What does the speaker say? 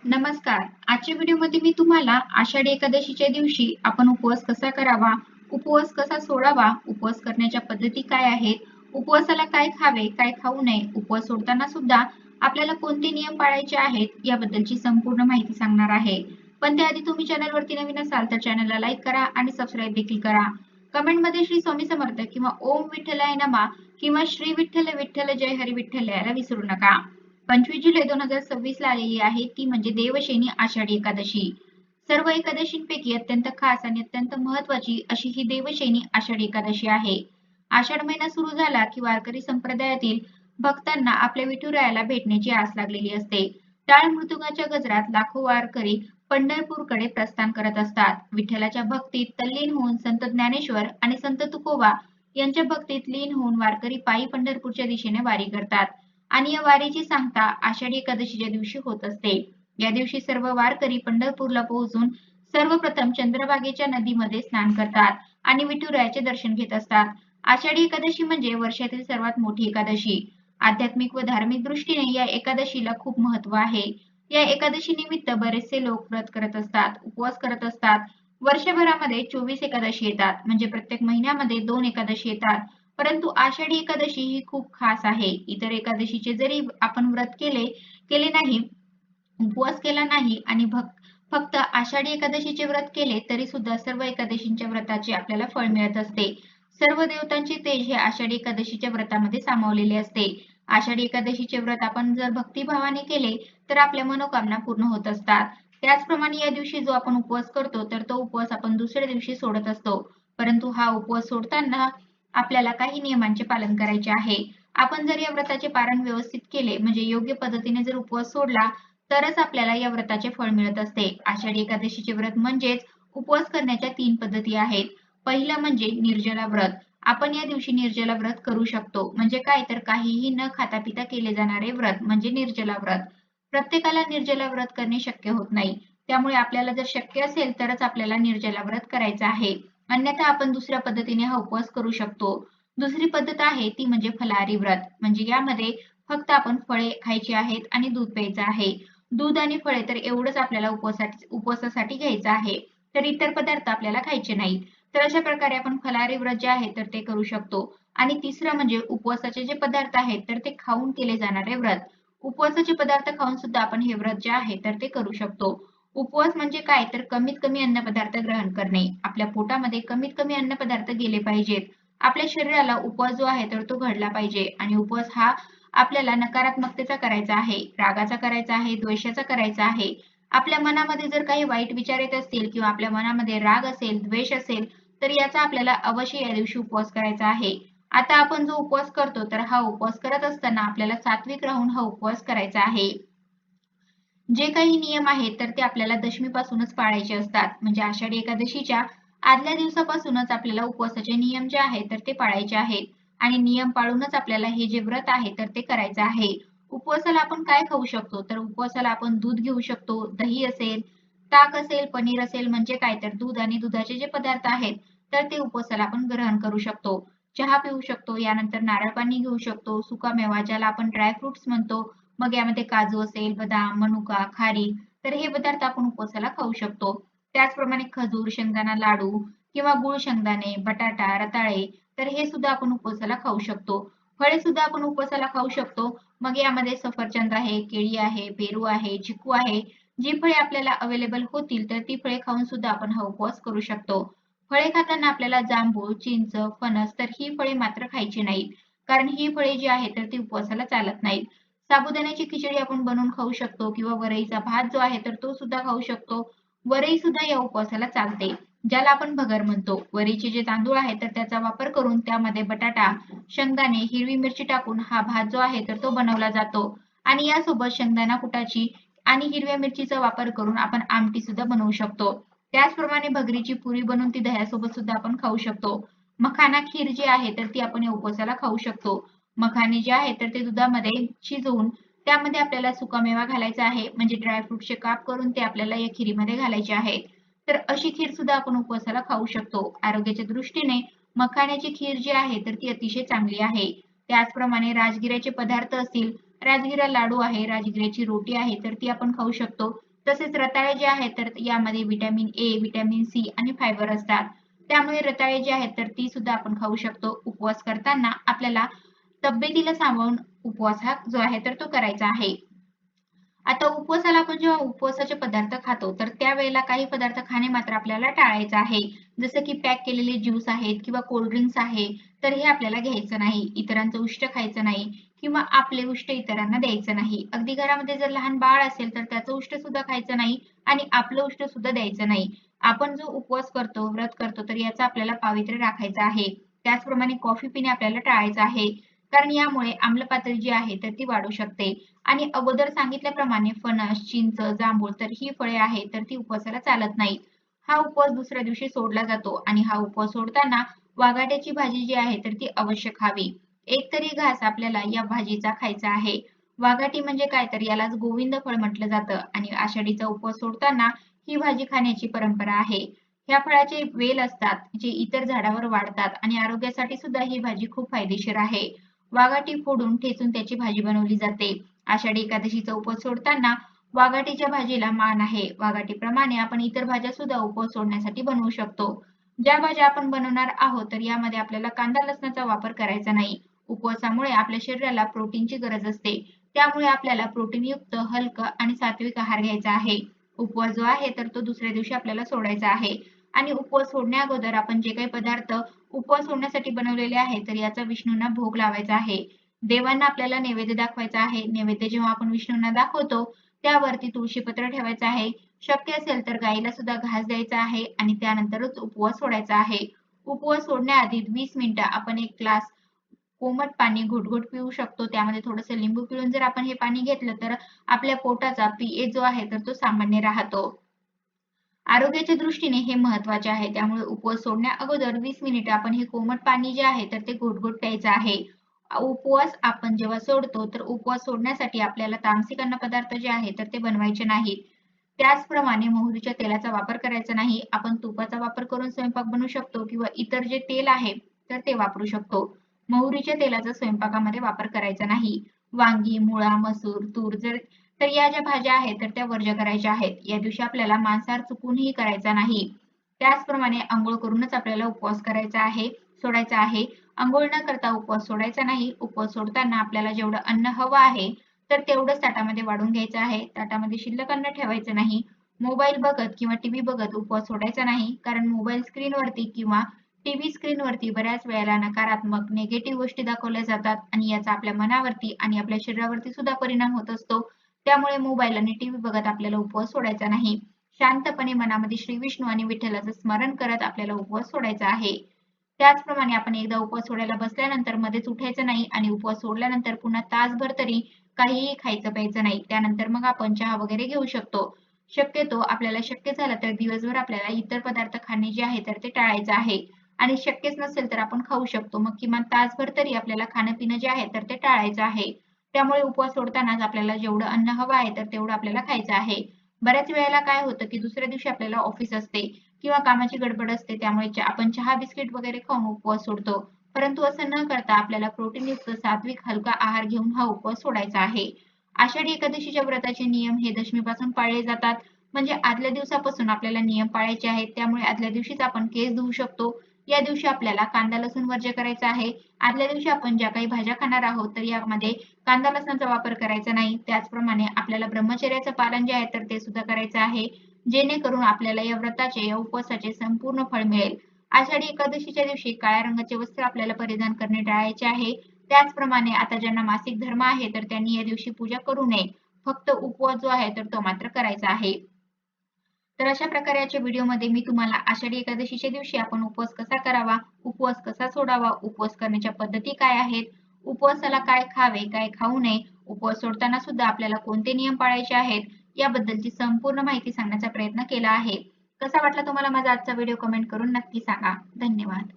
नमस्कार. आजच्या व्हिडिओमध्ये मी तुम्हाला आषाढी एकादशीच्या दिवशी आपण उपवास कसा करावा, उपवास कसा सोडावा, उपवास करण्याच्या पद्धती काय आहेत, उपवासाला काय खावे, काय खाऊ नये, उपवास सोडताना सुद्धा आपल्याला कोणते नियम पाळायचे आहेत, याबद्दलची संपूर्ण माहिती सांगणार आहे. पण त्याआधी तुम्ही चॅनलवरती नवीन असाल तर चॅनलला लाईक करा आणि सबस्क्राईब देखील करा. कमेंटमध्ये श्री स्वामी समर्थ किंवा ओम विठ्ठलाय नमा किंवा श्री विठ्ठल विठ्ठल जय हरी विठ्ठल यायला विसरू नका. 25 जुलै 2026 ला आलेली आहे ती म्हणजे देवशयनी आषाढी एकादशी. सर्व एकादशींपैकी अत्यंत खास आणि अत्यंत महत्वाची अशी ही देवशयनी आषाढी एकादशी आहे. आषाढ महिना सुरू झाला की वारकरी संप्रदायातील भक्तांना आपल्या विठुरायाला भेटण्याची आस लागलेली असते. टाळ मृदुंगाच्या गजरात लाखो वारकरी पंढरपूरकडे प्रस्थान करत असतात. विठ्ठलाच्या भक्तीत तल्लीन होऊन संत ज्ञानेश्वर आणि संत तुकोबा यांच्या भक्तीत लीन होऊन वारकरी पायी पंढरपूरच्या दिशेने वारी करतात. आणि या वारीची सांगता आषाढी एकादशीच्या दिवशी होत असते. या दिवशी सर्व वारकरी पंढरपूरला पोहोचून सर्वप्रथम चंद्रभागेच्या नदीमध्ये स्नान करतात आणि विठुरायाचे दर्शन घेत असतात. आषाढी एकादशी म्हणजे वर्षातील सर्वात मोठी एकादशी. आध्यात्मिक व धार्मिक दृष्टीने या एकादशीला खूप महत्त्व आहे. या एकादशी निमित्त बरेचसे लोक व्रत करत असतात, उपवास करत असतात. वर्षभरामध्ये 24 एकादशी येतात, म्हणजे प्रत्येक महिन्यामध्ये 2 एकादशी येतात. परंतु आषाढी एकादशी ही खूप खास आहे. इतर एकादशीचे जरी आपण व्रत केले केले नाही, उपवास केला नाही आणि फक्त आषाढी एकादशीचे व्रत केले तरी सुद्धा सर्व एकादशींच्या व्रताचे आपल्याला फळ मिळत असते. सर्व देवतांचे तेज हे आषाढी एकादशीच्या व्रतामध्ये सामावलेले असते. आषाढी एकादशीचे व्रत आपण जर भक्तिभावाने केले तर आपल्या मनोकामना पूर्ण होत असतात. त्याचप्रमाणे या दिवशी जो आपण उपवास करतो तर तो उपवास आपण दुसऱ्या दिवशी सोडत असतो. परंतु हा उपवास सोडताना आपल्याला काही नियमांचे पालन करायचे आहे. आपण जर या व्रताचे पालन व्यवस्थित केले म्हणजे योग्य पद्धतीने जर उपवास सोडला तरच आपल्याला या व्रताचे फळ मिळत असते. आषाढी एकादशीचे व्रत म्हणजेच उपवास करण्याच्या 3 पद्धती आहेत. पहिलं म्हणजे निर्जला व्रत. आपण या दिवशी निर्जला व्रत करू शकतो. म्हणजे काय तर काहीही न खाता पिता केले जाणारे व्रत म्हणजे निर्जला व्रत. प्रत्येकाला निर्जला व्रत करणे शक्य होत नाही. त्यामुळे आपल्याला जर शक्य असेल तरच आपल्याला निर्जला व्रत करायचं आहे. अन्यथा आपण दुसऱ्या पद्धतीने हा उपवास करू शकतो. दुसरी पद्धत आहे ती म्हणजे फलाहारी व्रत. म्हणजे यामध्ये फक्त आपण फळे खायची आहेत आणि दूध प्यायचं आहे. दूध आणि फळे तर एवढंच आपल्याला उपवासासाठी घ्यायचं आहे. तर इतर पदार्थ आपल्याला खायचे नाहीत. तर अशा प्रकारे आपण फलाहारी व्रत जे आहे तर ते करू शकतो. आणि तिसरं म्हणजे उपवासाचे जे पदार्थ आहेत तर ते खाऊन केले जाणारे व्रत. उपवासाचे पदार्थ खाऊन सुद्धा आपण हे व्रत जे आहे तर ते करू शकतो. उपवास म्हणजे काय तर कमीत कमी अन्नपदार्थ ग्रहण करणे. आपल्या पोटामध्ये कमीत कमी अन्नपदार्थ गेले पाहिजेत. आपल्या शरीराला उपवास जो आहे तर तो घडला पाहिजे आणि उपवास हा आपल्याला नकारात्मकतेचा करायचा आहे, रागाचा करायचा आहे, द्वेषाचा करायचा आहे. आपल्या मनामध्ये जर काही वाईट विचार येत असतील किंवा आपल्या मनामध्ये राग असेल, द्वेष असेल, तर याचा आपल्याला अवश्य या दिवशी उपवास करायचा आहे. आता आपण जो उपवास करतो, तर हा उपवास करत असताना आपल्याला सात्विक राहून हा उपवास करायचा आहे. जे काही नियम आहेत तर ते आपल्याला दशमीपासूनच पाळायचे असतात. म्हणजे आषाढी एकादशीच्या आदल्या दिवसापासूनच आपल्याला उपवासाचे नियम जे आहेत तर ते पाळायचे आहेत आणि नियम पाळूनच आपल्याला हे जे व्रत आहे तर ते करायचं आहे. उपवासाला आपण काय खाऊ शकतो? तर उपवासाला आपण दूध घेऊ शकतो, दही असेल, ताक असेल, पनीर असेल म्हणजे काय तर दूध आणि दुधाचे जे पदार्थ आहेत तर ते उपवासाला आपण ग्रहण करू शकतो. चहा पिऊ शकतो, यानंतर नारळ पाणी घेऊ शकतो, सुकामेवा ज्याला आपण ड्राय फ्रुट्स म्हणतो, मग यामध्ये काजू असेल, बदाम, मनुका, खारीक तर हे पदार्थ आपण उपवासाला खाऊ शकतो. त्याचप्रमाणे खजूर, शेंगदाणा लाडू किंवा गूळ शेंगदाणे, बटाटा, रताळे तर हे सुद्धा आपण उपवासाला खाऊ शकतो. फळे सुद्धा आपण उपवासाला खाऊ शकतो. मग यामध्ये सफरचंद आहे, केळी आहे, पेरू आहे, चिकू आहे. जी फळे आपल्याला अवेलेबल होतील तर ती फळे खाऊन सुद्धा आपण हा उपवास करू शकतो. फळे खाताना आपल्याला जांभूळ, चिंच, फणस तर ही फळे मात्र खायची नाहीत. कारण ही फळे जी आहेत तर ती उपवासाला चालत नाहीत. साबुदाण्याची खिचडी आपण बनवून खाऊ शकतो किंवा वरईचा भात जो आहे तर तो सुद्धा खाऊ शकतो. वरई सुद्धा या उपवासाला चालते. ज्याला आपण भगर म्हणतो. वरीचे जे तांदूळ आहेत तर त्याचा वापर करून त्यामध्ये बटाटा, शेंगदाणे, हिरवी मिरची टाकून हा भात जो आहे तर तो बनवला जातो. आणि यासोबत शेंगदाणा कुटाची आणि हिरव्या मिरचीचा वापर करून आपण आमटी सुद्धा बनवू शकतो. त्याचप्रमाणे भगरीची पुरी बनवून ती दह्यासोबत सुद्धा आपण खाऊ शकतो. मखाना खीर जी आहे तर ती आपण या उपवासाला खाऊ शकतो. मखाने जे आहे तर ते दुधामध्ये शिजवून त्यामध्ये आपल्याला सुकामेवा घालायचा आहे म्हणजे ड्रायफ्रूटचे काप करून ते आपल्याला या खिरीमध्ये घालायचे आहेत. तर अशी खीर सुद्धा आपण उपवासाला खाऊ शकतो. आरोग्याच्या दृष्टीने मखाण्याची खीर जी आहे तर ती अतिशय चांगली आहे. त्याचप्रमाणे राजगिऱ्याचे पदार्थ असतील, राजगिरा लाडू आहे, राजगिऱ्याची रोटी आहे तर ती आपण खाऊ शकतो. तसेच रताळे जे आहेत तर यामध्ये व्हिटॅमिन ए, व्हिटॅमिन सी आणि फायबर असतात. त्यामुळे रताळे जे आहेत तर ती सुद्धा आपण खाऊ शकतो. उपवास करताना आपल्याला तब्येतीला सांभाळून उपवास हा जो आहे तर तो करायचा आहे. आता उपवासाला आपण जेव्हा उपवासाचे पदार्थ खातो, तर त्यावेळेला काही पदार्थ खाणे मात्र आपल्याला टाळायचं आहे. जसं की पॅक केलेले ज्यूस आहेत किंवा कोल्ड ड्रिंक्स आहे, तर हे आपल्याला घ्यायचं नाही. इतरांचं उष्ट खायचं नाही किंवा आपले उष्ट इतरांना द्यायचं नाही. अगदी घरामध्ये जर लहान बाळ असेल, तर त्याचं उष्ट सुद्धा खायचं नाही आणि आपलं उष्ट सुद्धा द्यायचं नाही. आपण जो उपवास करतो, व्रत करतो, तर याचं आपल्याला पावित्र्य राखायचं आहे. त्याचप्रमाणे कॉफी पिणे आपल्याला टाळायचं आहे. कारण यामुळे आम्लपातळी जी आहे, तर ती वाढू शकते. आणि अगोदर सांगितल्याप्रमाणे फणस, चिंच, जांभूळ तर ही फळे आहेत तर ती उपवासाला चालत नाहीत. हा उपवास दुसऱ्या दिवशी सोडला जातो आणि हा उपवास सोडताना वाघाट्याची भाजी जी आहे तर ती अवश्य खावी. एक तरी घास आपल्याला या भाजीचा खायचा आहे. वाघाटी म्हणजे काय तर यालाच गोविंद फळ म्हटलं जातं आणि आषाढीचा उपवास सोडताना ही भाजी खाण्याची परंपरा आहे. ह्या फळाचे वेल असतात जे इतर झाडावर वाढतात आणि आरोग्यासाठी सुद्धा ही भाजी खूप फायदेशीर आहे. वाघाटी फोडून ठेचून त्याची भाजी बनवली जाते. आषाढी एकादशीचा उपवास सोडताना वाघाटीच्या भाजीला मान आहे. वाघाटीप्रमाणे आपण इतर भाज्या सुद्धा उपवास सोडण्यासाठी बनवू शकतो. ज्या भाज्या आपण बनवणार आहोत तर यामध्ये आपल्याला कांदा लसणाचा वापर करायचा नाही. उपवासामुळे आपल्या शरीराला प्रोटीनची गरज असते. त्यामुळे आपल्याला प्रोटीनयुक्त, हलकं आणि सात्विक आहार घ्यायचा आहे. उपवास जो आहे तर तो दुसऱ्या दिवशी आपल्याला सोडायचा आहे. आणि उपवास सोडण्याअगोदर आपण जे काही पदार्थ उपवास सोडण्यासाठी बनवलेले आहेत तर याचा विष्णूंना भोग लावायचा आहे. देवांना आपल्याला नैवेद्य दाखवायचा आहे. नैवेद्य जेव्हा आपण विष्णूंना दाखवतो, त्यावरती तुळशीपत्र ठेवायचं आहे. शक्य असेल तर गाईला सुद्धा घास द्यायचा आहे आणि त्यानंतरच उपवास सोडायचा आहे. उपवास सोडण्याआधी 20 मिनिटं आपण एक ग्लास कोमट पाणी घुटघुट पिऊ शकतो. त्यामध्ये थोडंसं लिंबू पिळून जर आपण हे पाणी घेतलं, तर आपल्या पोटाचा पीएच जो आहे तर तो सामान्य राहतो. आरोग्याच्या दृष्टीने हे महत्त्वाचे आहे. त्यामुळे उपवास सोडण्याअगोदर 20 मिनिटं आपण हे कोमट पाणी जे आहे तर ते घोट-घोट प्यायचं आहे. उपवास आपण जेव्हा सोडतो, तर उपवास सोडण्यासाठी आपल्याला तामसिक अन्नपदार्थ जे आहे तर ते बनवायचे नाहीत. त्याचप्रमाणे मोहरीच्या तेलाचा वापर करायचा नाही. आपण तुपाचा वापर करून स्वयंपाक बनवू शकतो किंवा इतर जे तेल आहे तर ते वापरू शकतो. मोहरीच्या तेलाचा स्वयंपाकामध्ये वापर करायचा नाही. वांगी, मुळा, मसूर, तूर तर या ज्या भाज्या आहेत तर त्या वर्ज्य करायच्या आहेत. या दिवशी आपल्याला मांसाहार चुकूनही करायचा नाही. त्याचप्रमाणे अंघोळ करूनच आपल्याला उपवास करायचा आहे, सोडायचा आहे. अंघोळ न करता उपवास सोडायचा नाही. उपवास सोडताना आपल्याला जेवढं अन्न हवं आहे, तर तेवढंच ताटामध्ये वाढून घ्यायचं आहे. ताटामध्ये शिल्लक अन्न ठेवायचं नाही. मोबाईल बघत किंवा टीव्ही बघत उपवास सोडायचा नाही. कारण मोबाईल स्क्रीनवरती किंवा टीव्ही स्क्रीनवरती बऱ्याच वेळेला नकारात्मक, निगेटिव्ह गोष्टी दाखवल्या जातात आणि याचा आपल्या मनावरती आणि आपल्या शरीरावरती सुद्धा परिणाम होत असतो. त्यामुळे मोबाईल आणि टीव्ही बघत आपल्याला उपवास सोडायचा नाही. शांतपणे मनामध्ये श्री विष्णू आणि विठ्ठलाचं स्मरण करत आपल्याला उपवास सोडायचा आहे. त्याचप्रमाणे आपण एकदा उपवास सोडायला बसल्यानंतर मध्येच उठायचं नाही आणि उपवास सोडल्यानंतर पुन्हा तासभर तरी काहीही खायचं प्यायचं नाही. त्यानंतर मग आपण चहा वगैरे घेऊ शकतो. शक्यतो आपल्याला शक्य झालं तर दिवसभर आपल्याला इतर पदार्थ खाणे जे आहे तर ते टाळायचं आहे आणि शक्यच नसेल तर आपण खाऊ शकतो. मग किमान तासभर तरी आपल्याला खाणं-पिणं जे आहे तर ते टाळायचं आहे. त्यामुळे उपवास सोडतानाच आपल्याला जेवढं अन्न हवं आहे तर तेवढं आपल्याला खायचं आहे. बऱ्याच वेळेला काय होतं, की दुसऱ्या दिवशी आपल्याला ऑफिस असते किंवा कामाची गडबड असते. त्यामुळे आपण चहा, बिस्किट वगैरे खाऊन उपवास सोडतो. परंतु असं न करता आपल्याला प्रोटीनयुक्त सात्विक हलका आहार घेऊन हा उपवास सोडायचा आहे. आषाढी एकादशीच्या व्रताचे नियम हे दशमीपासून पाळले जातात. म्हणजे आदल्या दिवसापासून आपल्याला नियम पाळायचे आहेत. त्यामुळे आदल्या दिवशीच आपण केस धुवू शकतो. या दिवशी आपल्याला कांदा, लसूण वर्ज्य करायचा आहे. आदल्या दिवशी आपण ज्या काही भाज्या खाणार आहोत, तर यामध्ये कांदा लसणाचा वापर करायचा नाही. त्याचप्रमाणे आपल्याला ब्रह्मचर्याचं पालन जे आहे तर ते सुद्धा करायचं आहे. जेणेकरून आपल्याला या व्रताचे, या उपवासाचे संपूर्ण फळ मिळेल. आषाढी एकादशीच्या दिवशी काळ्या रंगाचे वस्त्र आपल्याला परिधान करणे टाळायचे आहे. त्याचप्रमाणे आता ज्यांना मासिक धर्म आहे तर त्यांनी या दिवशी पूजा करू नये. फक्त उपवास जो आहे तर तो मात्र करायचा आहे. तर अशा प्रकारे आजच्या व्हिडिओमध्ये मी तुम्हाला आषाढी एकादशीच्या दिवशी आपण उपवास कसा करावा, उपवास कसा सोडावा, उपवास करण्याच्या पद्धती काय आहेत, उपवासाला काय खावे, काय खाऊ नये, उपवास सोडताना सुद्धा आपल्याला कोणते नियम पाळायचे आहेत, याबद्दलची संपूर्ण माहिती सांगण्याचा प्रयत्न केला आहे. कसा वाटला तुम्हाला माझा आजचा व्हिडिओ कमेंट करून नक्की सांगा. धन्यवाद.